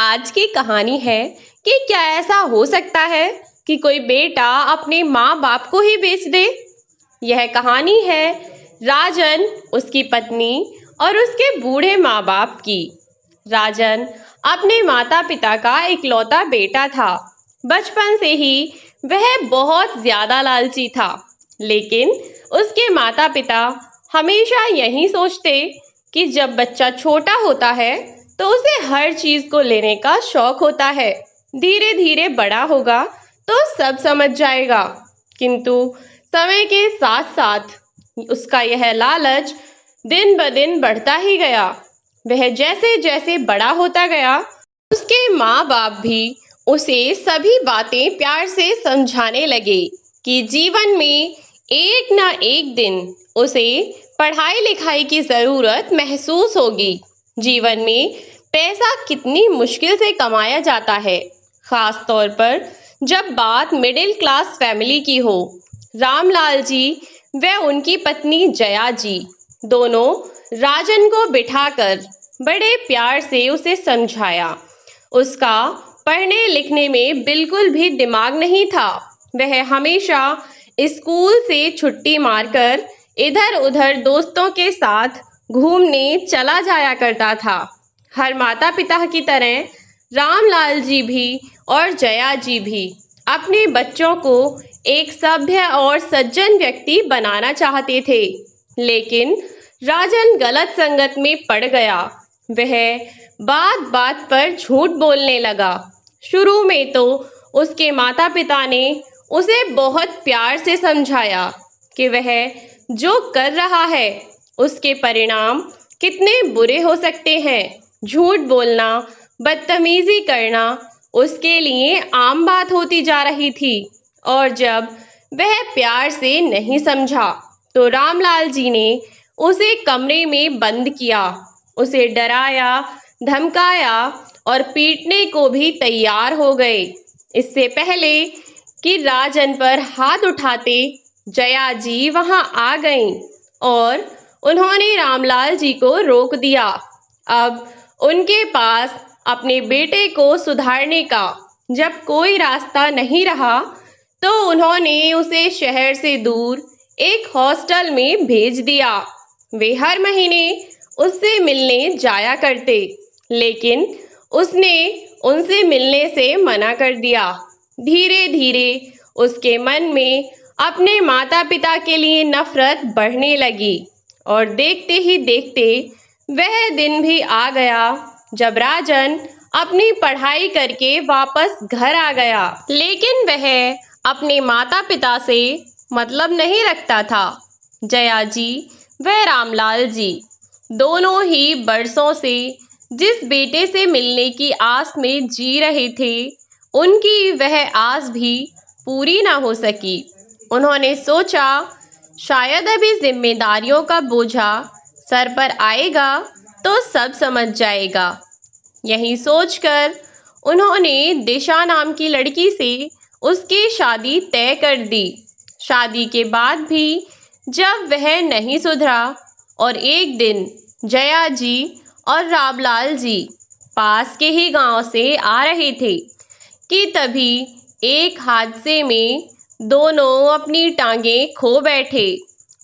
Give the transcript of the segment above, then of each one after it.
आज की कहानी है कि क्या ऐसा हो सकता है कि कोई बेटा अपने माँ बाप को ही बेच दे। यह कहानी है राजन, उसकी पत्नी और उसके बूढ़े माँ बाप की। राजन अपने माता पिता का इकलौता बेटा था। बचपन से ही वह बहुत ज्यादा लालची था, लेकिन उसके माता पिता हमेशा यही सोचते कि जब बच्चा छोटा होता है तो उसे हर चीज को लेने का शौक होता है। धीरे धीरे बड़ा होगा तो सब समझ जाएगा। किंतु समय के साथ साथ उसका यह लालच दिन ब दिन बढ़ता ही गया। वह जैसे जैसे बड़ा होता गया, उसके माँ बाप भी उसे सभी बातें प्यार से समझाने लगे कि जीवन में एक ना एक दिन उसे पढ़ाई लिखाई की जरूरत महसूस होगी। जीवन में पैसा कितनी मुश्किल से कमाया जाता है, खास तौर पर जब बात मिडिल क्लास फैमिली की हो। रामलाल जी व उनकी पत्नी जया जी दोनों राजन को बिठाकर बड़े प्यार से उसे समझाया। उसका पढ़ने लिखने में बिल्कुल भी दिमाग नहीं था। वह हमेशा स्कूल से छुट्टी मारकर इधर उधर दोस्तों के साथ घूमने चला जाया करता था। हर माता पिता की तरह रामलाल जी भी और जया जी भी अपने बच्चों को एक सभ्य और सज्जन व्यक्ति बनाना चाहते थे, लेकिन राजन गलत संगत में पड़ गया। वह बात बात पर झूठ बोलने लगा। शुरू में तो उसके माता पिता ने उसे बहुत प्यार से समझाया कि वह जो कर रहा है उसके परिणाम कितने बुरे हो सकते हैं। झूठ बोलना, बदतमीजी करना उसके लिए आम बात होती जा रही थी, और जब वह प्यार से नहीं समझा तो रामलाल जी ने उसे कमरे में बंद किया। उसे डराया, धमकाया और पीटने को भी तैयार हो गए। इससे पहले कि राजन पर हाथ उठाते जया जी वहां आ गईं और उन्होंने रामलाल जी को रोक दिया। अब उनके पास अपने बेटे को सुधारने का जब कोई रास्ता नहीं रहा तो उन्होंने उसे शहर से दूर एक हॉस्टल में भेज दिया। वे हर महीने उससे मिलने जाया करते, लेकिन उसने उनसे मिलने से मना कर दिया। धीरे धीरे उसके मन में अपने माता पिता के लिए नफरत बढ़ने लगी और देखते ही देखते वह दिन भी आ गया जब राजन अपनी पढ़ाई करके वापस घर आ गया। लेकिन वह अपने माता पिता से मतलब नहीं रखता था। जया जी व रामलाल जी दोनों ही बरसों से जिस बेटे से मिलने की आस में जी रहे थे, उनकी वह आस भी पूरी ना हो सकी। उन्होंने सोचा शायद अभी जिम्मेदारियों का बोझा सर पर आएगा तो सब समझ जाएगा। यही सोचकर उन्होंने दिशा नाम की लड़की से उसकी शादी तय कर दी। शादी के बाद भी जब वह नहीं सुधरा और एक दिन जया जी और रामलाल जी पास के ही गांव से आ रहे थे कि तभी एक हादसे में दोनों अपनी टांगें खो बैठे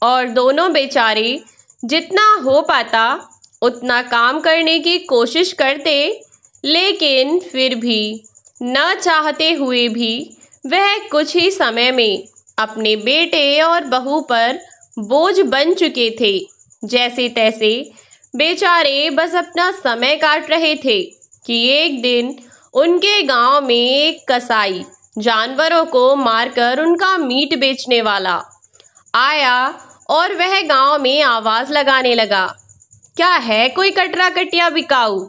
और दोनों बेचारे जितना हो पाता उतना काम करने की कोशिश करते, लेकिन फिर भी न चाहते हुए भी वह कुछ ही समय में अपने बेटे और बहू पर बोझ बन चुके थे। जैसे तैसे बेचारे बस अपना समय काट रहे थे कि एक दिन उनके गांव में एक कसाई जानवरों को मारकर उनका मीट बेचने वाला आया और वह गांव में आवाज लगाने लगा, क्या है कोई कटरा कटिया बिकाऊ,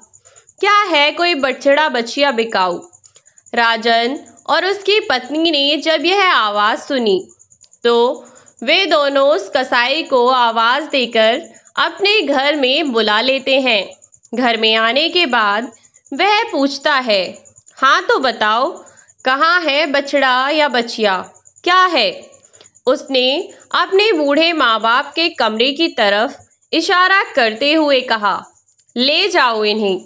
क्या है कोई बछड़ा बछिया बिकाऊ। राजन और उसकी पत्नी ने जब यह आवाज सुनी तो वे दोनों उस कसाई को आवाज देकर अपने घर में बुला लेते हैं। घर में आने के बाद वह पूछता है, हाँ तो बताओ, कहाँ है बछड़ा या बछिया, क्या है। उसने अपने बूढ़े माँ बाप के कमरे की तरफ इशारा करते हुए कहा, ले जाओ इन्हें।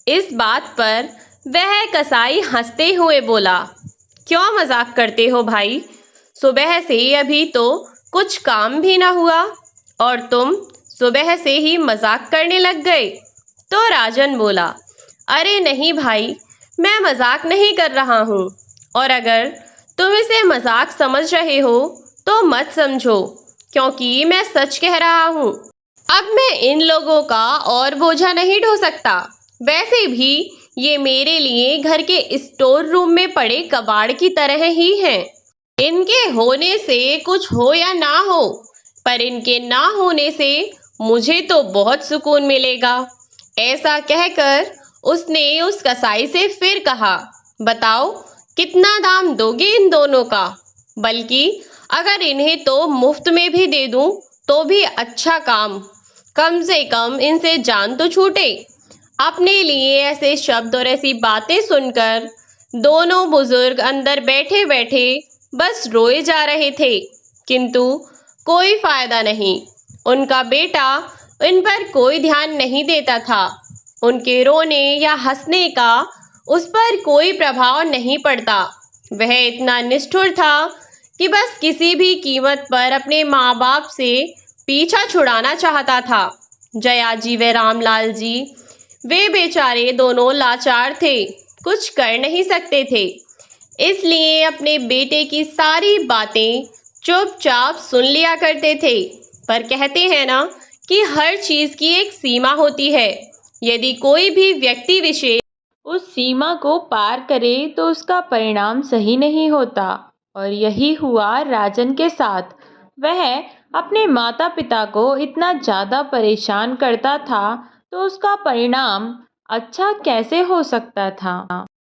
इस बात पर वह कसाई हंसते हुए बोला, क्यों मजाक करते हो भाई? सुबह से अभी तो कुछ काम भी ना हुआ और तुम सुबह से ही मजाक करने लग गए। तो राजन बोला, अरे नहीं भाई, मैं मजाक नहीं कर रहा हूँ, और अगर तुम इसे मजाक समझ रहे हो तो मत समझो, क्योंकि मैं सच कह रहा हूँ। अब मैं इन लोगों का और बोझा नहीं ढो सकता। वैसे भी ये मेरे लिए घर के स्टोर रूम में पड़े कबाड़ की तरह ही हैं। इनके होने से कुछ हो या ना हो, पर इनके ना होने से मुझे तो बहुत सुकून मिलेगा। ऐसा कहकर उसने उस कसाई से फिर कहा, बताओ कितना दाम दोगे इन दोनों का? बल्कि अगर इन्हें तो मुफ्त में भी दे दूं तो भी अच्छा काम, कम से कम इनसे जान तो छूटे। अपने लिए ऐसे शब्द और ऐसी बातें सुनकर दोनों बुजुर्ग अंदर बैठे बैठे बस रोए जा रहे थे, किंतु कोई फायदा नहीं। उनका बेटा इन पर कोई ध्यान नहीं देता था। उनके रोने या हंसने का उस पर कोई प्रभाव नहीं पड़ता। वह इतना निष्ठुर था कि बस किसी भी कीमत पर अपने माँ बाप से पीछा छुड़ाना चाहता था। जया जी व रामलाल जी, वे बेचारे दोनों लाचार थे, कुछ कर नहीं सकते थे, इसलिए अपने बेटे की सारी बातें चुपचाप सुन लिया करते थे। पर कहते हैं ना कि हर चीज की एक सीमा होती है। यदि कोई भी व्यक्ति विशेष उस सीमा को पार करे तो उसका परिणाम सही नहीं होता, और यही हुआ राजन के साथ। वह अपने माता पिता को इतना ज़्यादा परेशान करता था, तो उसका परिणाम अच्छा कैसे हो सकता था।